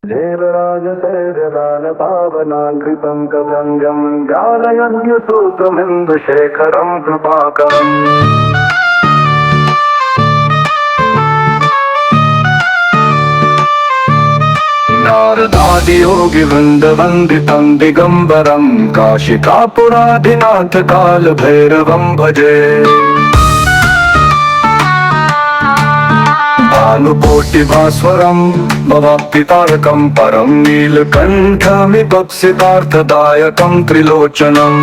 देवराजशैर्यदानपावनाङ्कृतं कव्यं ज्ञानयज्ञसूत्रमिन्दुशेखरं कृपाकरम् नारदादियोगिवृन्दवन्दितं दिगम्बरं काशिकापुराधिनाथकालभैरवं भजे। भानुकोटिभास्वरं भवाप्तितारकं परं नीलकण्ठमिपप्सितार्थदायकं त्रिलोचनम्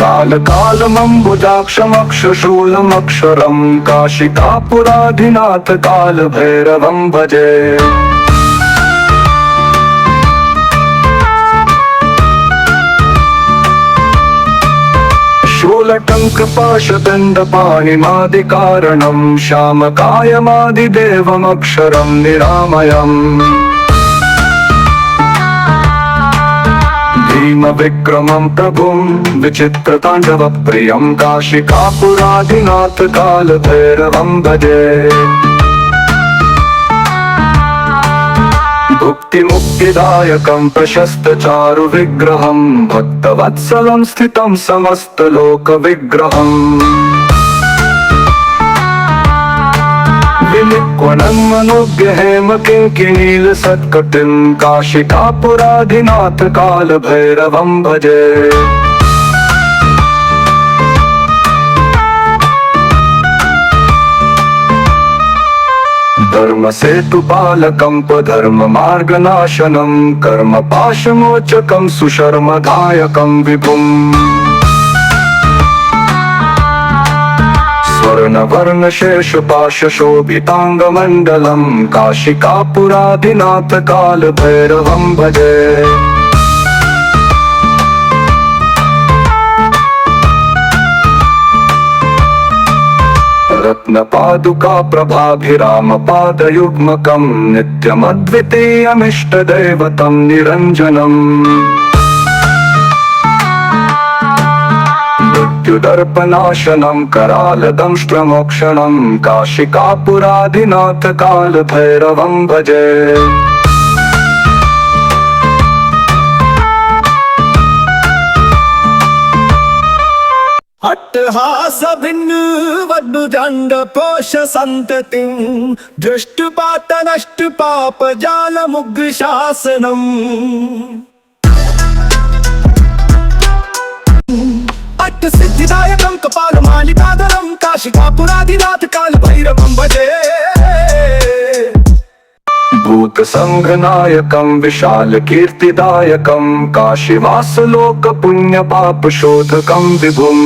कालकालमम्बुजाक्षमक्षशूलमक्षरं काशिकापुराधिनाथकालभैरवं भजे। शूलटङ्कपाशदण्डपाणिमादिकारणं श्यामकायमादिदेवमक्षरं निरामयम् भीमविक्रमं प्रभुं विचित्रताण्डवप्रियं काशिकापुराधिनाथकालभैरवं भजे। भुक्तिमुक्तिदायकं प्रशस्तचारुविग्रहं भक्तवत्सलं स्थितं समस्तलोकविग्रहम् विलिक्वनं मनोज्ञहेम किङ्किणीलसत्कटिं काशिकापुराधिनाथकालभैरवं भजे। धर्मसेतुपालकं धर्ममार्गनाशनं कर्मपाशमोचकं सुशर्मदायकं विभुम् स्वर्णवर्णशेषपाशशोभिताङ्गमण्डलं काशिकापुराधिनाथकालभैरवं भजे। रत्नपादुका प्रभाभिरामपादयुग्मकं नित्यमद्वितीयमिष्टदैवतं निरञ्जनम् मृत्युदर्पनाशनं करालदंष्ट्रमोक्षणं काशिकापुराधिनाथकालभैरवं भजे। अट्टहासभिन्न वड्डुदण्डपोष सन्ततिं दृष्टपातनष्टपापजालमुग्शासनम् अट्टसिद्धिदायकं कपालमालिकाधरं काशिकापुराधिनाथकालभैरवं भजे। भूतसङ्घनायकं विशालकीर्तिदायकं काशीवासलोकपुण्यपापशोधकं विभुम्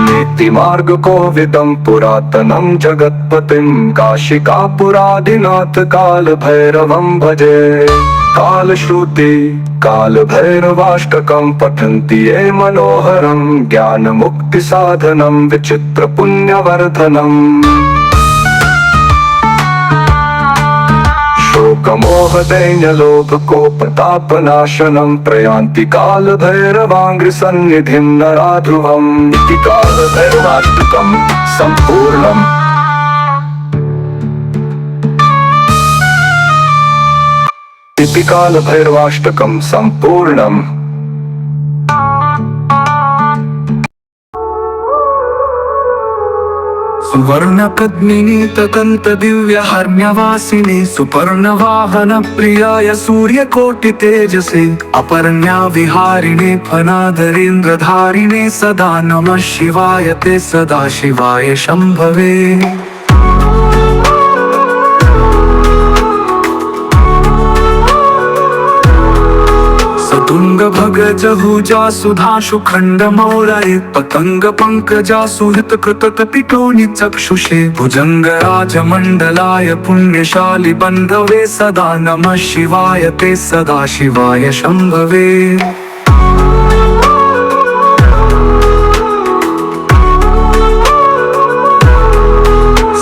नीतिमार्गकोविदं पुरातनं जगत्पतिं काशिकापुराधिनाथकालभैरवं भजे। कालश्रुति कालभैरवाष्टकं पठन्ति ये मनोहरं ज्ञानमुक्तिसाधनं विचित्रपुण्यवर्धनम् शोकमोहदैन्यलोभकोपतापनाशनं प्रयान्ति कालभैरवाङ्घ्रिसन्निधिं नराध्रुवम् इति कालभैरवाष्टकं सम्पूर्णम्। इति कालभैरवाष्टकं सम्पूर्णम्। सुवर्णपद्मिनी तकन्तदिव्यहर्म्यवासिनी सुपर्णवाहनप्रियाय सूर्यकोटितेजसे अपर्ण्या विहारिणे फनाधरेन्द्रधारिणे सदा नमः शिवाय ते सदाशिवाय शम्भवे। तुंगभगजहुजा सुधाशु खण्डमौलये पतंग पंकजा सुहृत कृतकपिटोनि चक्षुषे भुजंगराजमण्डलाय पुण्यशालि बन्धवे सदा नमः शिवाय ते सदाशिवाय शम्भवे।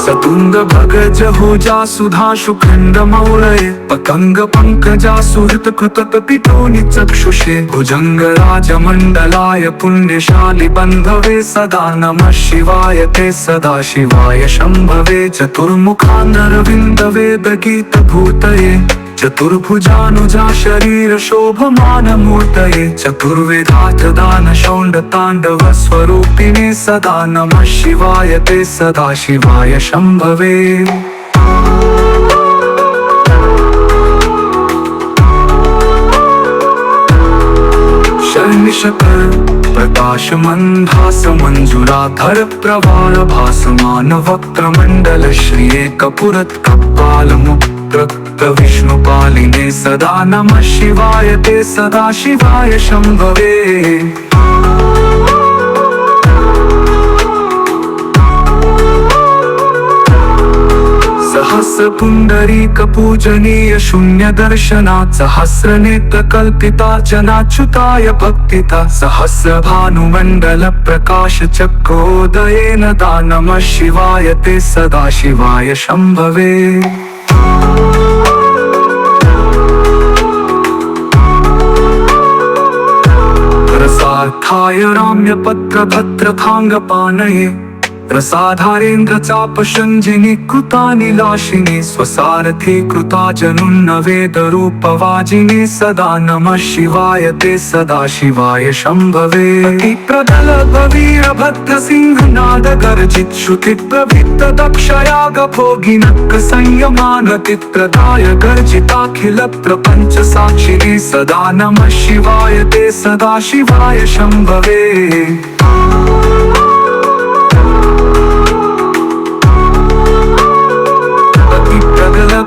सतुंग भग जहुजा सुधाशु खंड मौलये पतंग पंकजा सुहृत कृत पितोनि चक्षुषे भुजंग राजमंडलाय पुण्यशाली बंधवे सदा नमः शिवाय ते सदा शिवाय शंभवे चतुर्मुखानरविंद वेद गीत भूतये चतुर्भुजानुजा शरीर शोभमान मूर्तये चतुर्वेदार्थ दान शौंड तांडव स्वरूपिणे सदा नमः शिवाय ते सदा शिवाय शंभवे शर्निशकर प्रकाश मंधास मंजुराधर प्रवाल भासमान वक्त्रमंडल श्रिये कपुरत कपाल मुक्त विष्णुपालिने सदा नमः शिवाय ते सदा शिवाय शंभवे सहस्र पुंडरीक पूजनीय शून्य दर्शनात् सहस्रनेत्र कल्पितार्चनाच्युताय भक्तिता सहस्र भानुमंडल प्रकाश चक्रोदयेन दा नमः शिवाय ते सदा शिवाय शंभवे रसार्थाय राम्य पत्र भद्र भांग पानये रसाधारेन्द्र चाप शंजिनी कृतानि लाशिनी स्वसारथी कृता जनुन्न वेद रूप वाजिनी सदा नमः शिवाय ते सदा शिवाय शंभवे प्रदल भवीर भद्र सिंह नाद गर्जित श्रुति प्रभित दक्षयाग भोगिनक संयमान तित्रदाय गर्जिताखिल प्रपंच साक्षिणी सदा नमः शिवाय ते सदा शिवाय शंभवे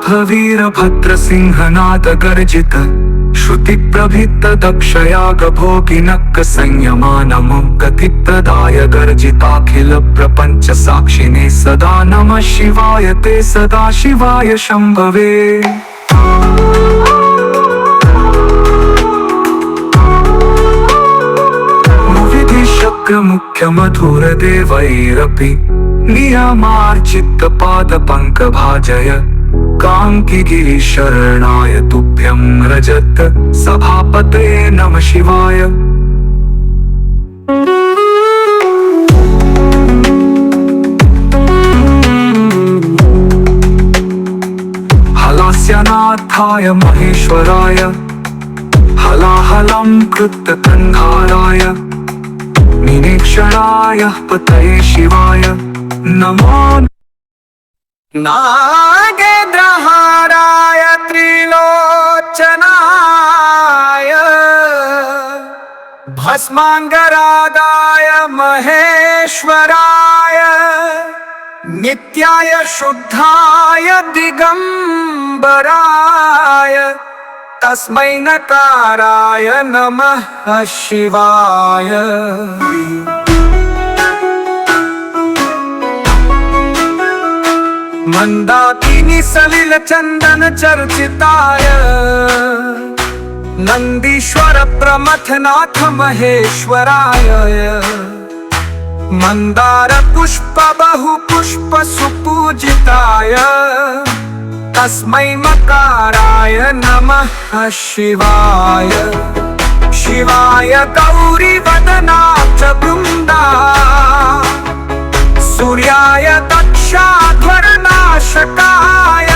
भवीर भद्र सिंहनाद गर्जित श्रुति प्रभित दक्षयाग भोगिनक संयमान गति प्रदाय गर्जिताखिल प्रपंच साक्षिणे सदा नमः शिवाय ते सदा शिवाय शंभवे विधि शक्र मुख्य मधुर देवैरपि नियमार्चित पाद पंक भाजय कांकी गिरि शरणाय तुभ्यं रजत सभापते नमः शिवाय हलास्यनाथाय महेश्वराय हलाहलं कृतकन्धाराय निरीक्षणाय पतये शिवाय नमो नागेन्द्रहाराय त्रिलोचनाय भस्मांगरागाय महेश्वराय नित्याय शुद्धाय दिगंबराय तस्मै नकाराय नमः शिवाय मंदाकिनी सलिल चंदन चर्चिताय नंदीश्वर प्रमथनाथ महेश्वराय मंदार पुष्प बहु पुष्प सुपूजिताय तस्मै मकाराय नमः शिवाय शिवाय गौरी वदनाथ वृंदा सूर्याय दक्षाध्वरनाशकाय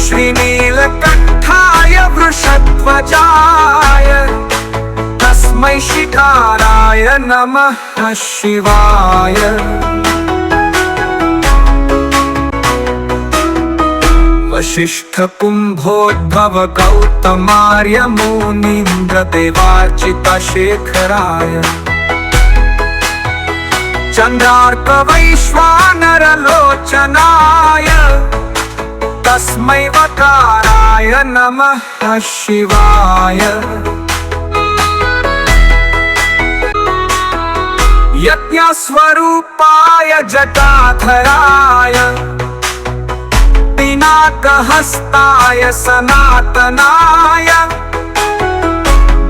श्रीनीलकंठाय वृषध्वजाय तस्मै शिखाराय नमः शिवाय वशिष्ठ कुंभोद्भव गौतमार्य मुनीन्द्र देवार्चित शेखराय चंद्रार्क वैश्वानर लोचनाय तस्मै वकाराय नमः शिवाय यज्ञस्वरूपाय जटाधराय पिनाकहस्ताय सनातनाय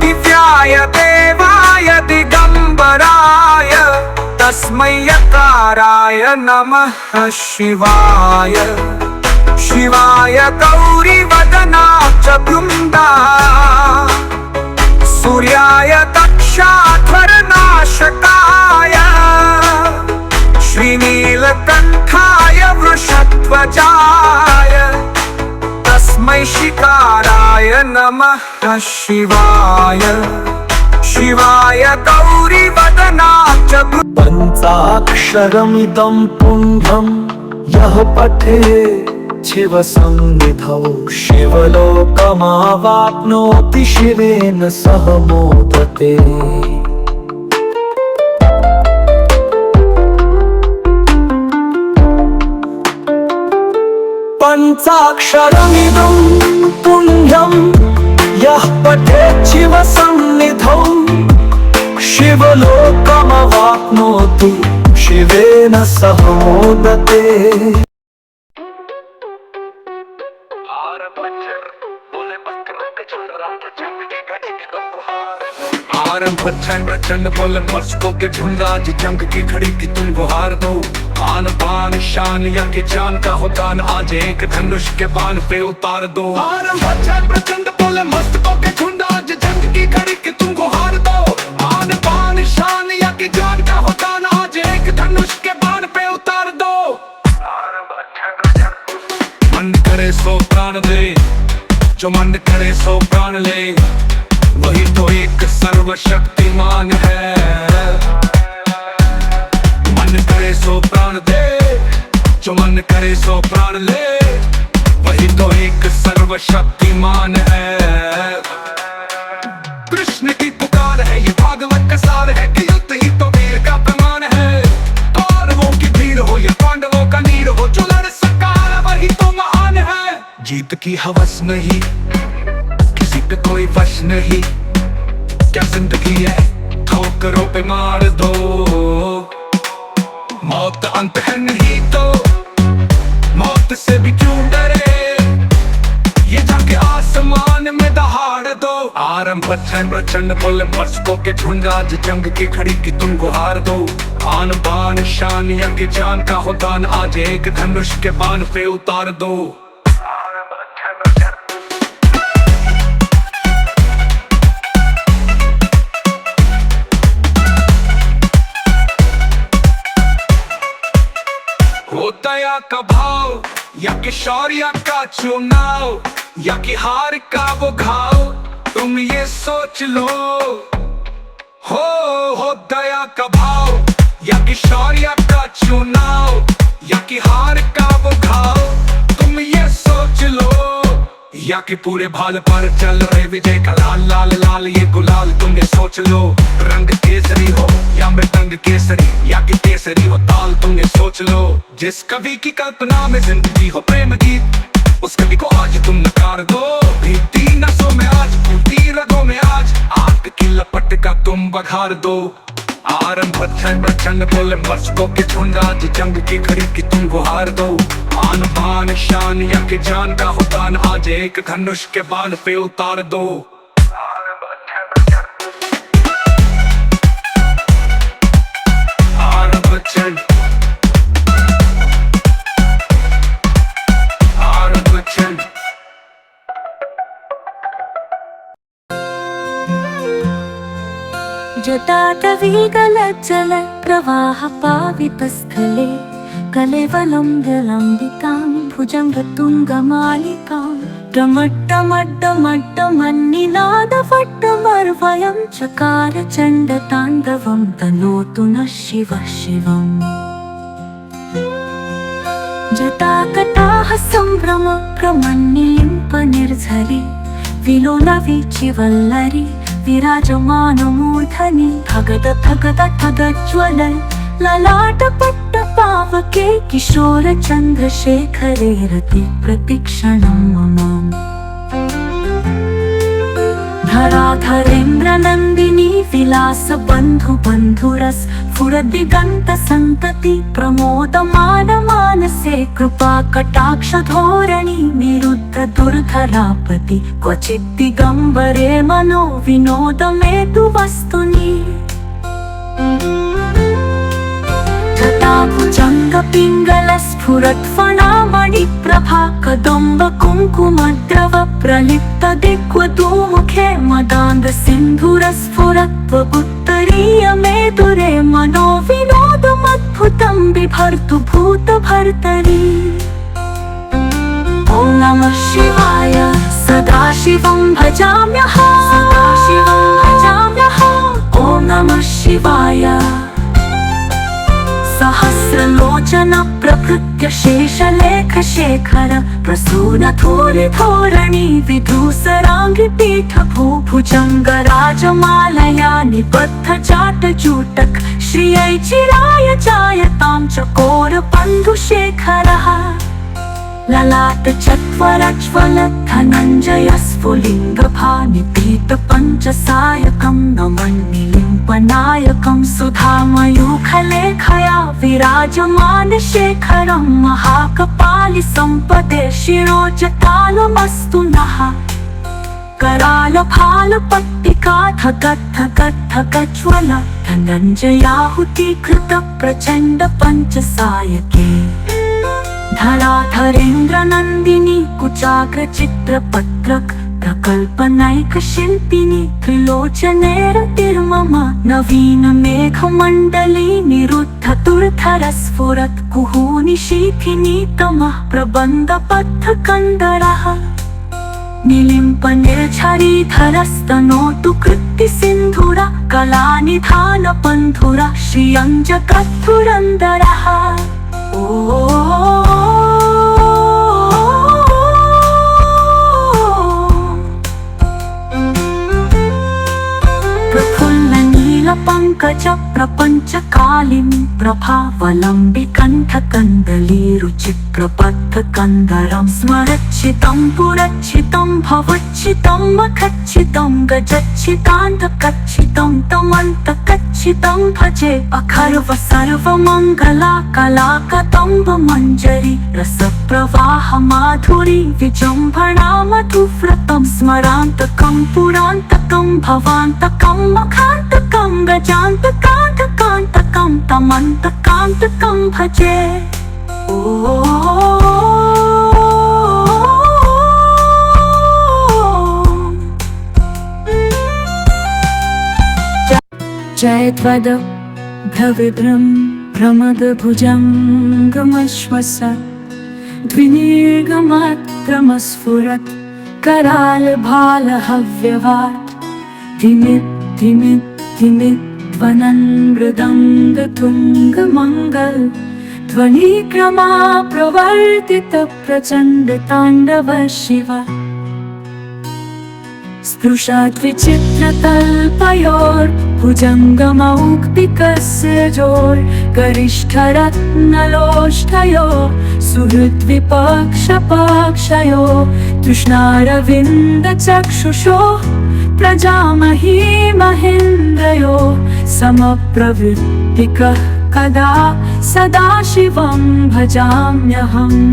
दिव्याय देवाय दिगंबराय तस्मै यकाराय नमः शिवाय शिवाय गौरीवदनाब्जवृन्दा सूर्याय दक्षाध्वरनाशकाय श्रीनीलकण्ठाय वृषध्वजाय तस्मै शिकाराय नमः शिवाय शिवाय गौरीवदनाब्जवृन्दा पञ्चाक्षरमिदं पुण्यं यः पठे शिवसन्निधौ शिवलोकमावाप्नोति शिवेन सह मोदते। पञ्चाक्षरमिदं पुण्यं यः पठेत् शिवसन्निधौ शिवलोकमवाप्नोति शिवेन सह मोदते। प्रचंड बोले मस्को के झुंडा जी जंग की खड़ी की तुम गुहार दो। आन बान शान या के जान का हो दान आज एक धनुष के बाण पे उतार दो। प्रचंड बोले मस्को के झुंडा जी जंग की खड़ी की तुम गुहार दो। आन बान शान या के जान का हो दान आज एक धनुष के बाण पे उतार दो। मन करे सो प्राण दे जो मन करे सो प्राण ले वही तो एक सर्वशक्तिमान है। मन करे सो प्राण दे जो मन करे सो प्राण ले वही तो एक सर्वशक्तिमान है। कृष्ण की पुकार है ये भागवत का सार है कि युद्ध ही तो वीर का प्रमाण है। कौरवों की भीड़ हो या पांडवों का नीर हो जो लड़ सका वही तो महान है। जीत की हवस नहीं किसी पे कोई वश नहीं क्या जिंदगी है ठोकरों पे मार दो। मौत अंत है नहीं तो मौत से भी क्यों डरे ये जाके आसमान में दहाड़ दो। आरंभ प्रचंड बोले मस्को के झुंड आज जंग की खड़ी की तुम गुहार दो। आन बान शान या की जान का हो दान आज एक धनुष के बाण पे उतार दो। दया का भाव या कि शौर्य का चुनाव या कि हार का वो घाव तुम ये सोच लो। हो दया का भाव या कि शौर्य का चुनाव या कि हार का वो घाव तुम ये सोच लो। या कि पूरे भाल पर चल रहे विजय का लाल लाल लाल ये गुलाल तुम ये सोच लो। रंग केसरी हो या मृदंग केसरी या कि केसरी हो ताल तुम ये सोच लो। जिस कवि की कल्पना में जिंदगी हो प्रेम गीत उस कवि को आज तुम नकार दो। भीगती नसों में आज फूलती रगों में आज आग की लपट का तुम बघार दो। आरंभ प्रचंड बोले मस्को के झुंड आज जंग की खड़ी की तुम गुहार दो। आन बान शान या के जान का हो दान आज एक धनुष के बाण पे उतार दो। आरंभ प्रचंड जटाटवीगलज्जल प्रवाह पावितस्थले कलेवलं विलम्बितां भुजङ्गतुङ्गमालिकां डमट्टमड्डमड्डमन्निनादवट्टमर्वयं चकार चण्डताण्डवं तनोतु नः शिवः शिवम्। जटाकटाः सम्भ्रम प्रमन्निलिम्प निर्झरि विलोलवीचिवल्लरि विराजमानमूर्धनि भगद भगद ठगज्वल ललाटपट्ट पावके किशोर चन्द्रशेखरे रति प्रतिक्षणं मम। धराधरेन्द्र नन्दिनी विलास बन्धु बन्धुरस फुरदिगन्त सन्तति प्रमोदमान मानसे कृपा कटाक्ष धोरणी निरुद्ध दुर्धरापति क्वचित् दिगम्बरे मनो विनोद मेतु वस्तुनि। भुजङ्गपिङ्गलस्फुरत्फणामणिप्रभा कदम्ब कुङ्कुमद्रव प्रलिप्त दिग्वधूमुखे मदान्धसिन्धुरस्फुरत्वुत्तरीय मेदुरे मनोविनोदमद्भुतं बिभर्तु भूतभर्तरी। ॐ नमः शिवाय सदाशिवं भजाम्यहम् ॐ नमः शिवाय सहस्रलोचन प्रकृत्य शेषलेखशेखर प्रसूनधूलिधोरणि विधूसराङ्गि पीठभूभुजङ्गराजमालया निबद्धजाटजूटक श्रियै चिराय जायतां चकोरबन्धुशेखरः ललाटचत्वरज्वल धनञ्जय स्फुलिङ्गभानिपीतपञ्चसायकं नमन्निलिम्पनायकं सुधामयूखलेखया विराजमानशेखरं महाकपालिसम्पदे शिरोजटालमस्तु नः। करालभालपट्टिकाधगद्धगद्धगज्वल धनञ्जयाहुतीकृत प्रचण्ड पञ्चसायके धराधरेन्द्र नन्दिनी कुचाग्रचित्रपत्रक प्रकल्पनैकशिल्पिनी त्रिलोचनेरतिर्मम नवीन मेघमण्डली निरुद्धतुर्धरस्फुरत् कुहूनिशीथिनी तमः प्रबन्धबद्धकन्दरः निलिम्पनिर्झरीधरस्तनोतु कृत्तिसिन्धुरा कलानिधानबन्धुरा श्रियं जगद्धुरन्दरः। प्रफुल्लनीलपङ्कज प्रपञ्चकालिं प्रभावलम्बिकण्ठकन्दलीरुचिप्रबद्धकन्दरं स्मरच्छितं पुरच्छितं भवच्छितं मखच्छितं गजच्छितान्धकच्छितं तमन्तकच्छितं भजे अखर्व सर्वमङ्गला कलाकदम्ब मञ्जरी रसप्रवाह माधुरी विजृम्भणा मधुव्रतं स्मरान्तकं पुरान्तकं भवान्तकं मखान्तकं गजान्तकान्तकान्तकं तमन्तकान्तकं भजे। जयत्वद भ्रविभ्रं भ्रमदभुजङ्गमश्वस द्विनिर्गमत्रमस्फुरत् करालभालहव्यवात् धिमित् धिमित् धिमित् ध्वनन् मृदङ्गतुङ्गमङ्गल ध्वनिक्रमा प्रवर्तित प्रचण्डताण्डव शिव स्पृशाद्विचित्रतल्पयोर्भुजङ्गमौक्तिकस्योर्गरिष्ठरत्नलोष्ठयो सुहृद्विपक्षपाक्षयो तृष्णारविन्दचक्षुषो प्रजामही महेन्द्रयो समप्रवृत्तिकः कदा सदाशिवं भजाम्यहम्।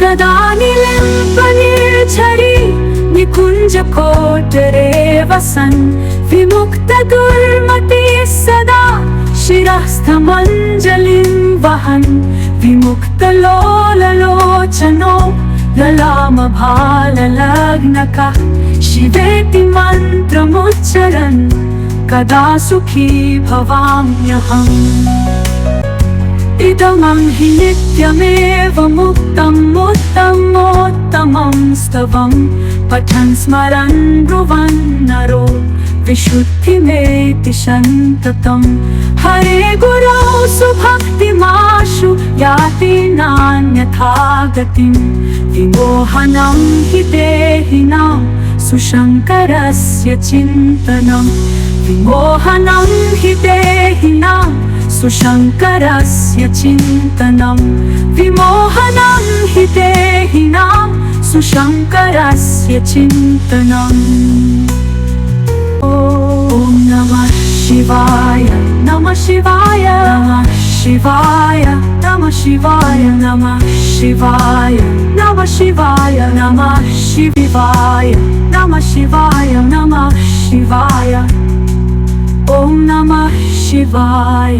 कदा निलिम्पनिर्झरी निकुञ्जकोटरे वसन् विमुक्तदुर्मतिः सदा शिरस्थमञ्जलिं वहन् विमुक्तलोललोचनो ललामभाललग्नकः शिवेति मन्त्रमुच्चरन् कदा सुखी भवाम्यहम्। इदमं हि नित्यमेव मुक्तमोत्तमोत्तमं स्तवं पठन् स्मरन् ब्रुवन् नरो विशुद्धिमेति सन्ततं। हरे गुरौ सुभक्तिमाशु याति नान्यथा गतिं विमोहनं हि देहिनां सुशङ्करस्य चिन्तनं। विमोहनं हि देहिनां सुशङ्करस्य चिन्तनं। विमोहनं हि देहिनां सुशङ्करस्य चिन्तनम्। ॐ नमः शिवाय नमः शिवाय नमः शिवाय नमः शिवाय नमः शिवाय नमः शिवाय नमः शिवाय नमः शिवाय नमः शिवाय। ॐ नमः शिवाय।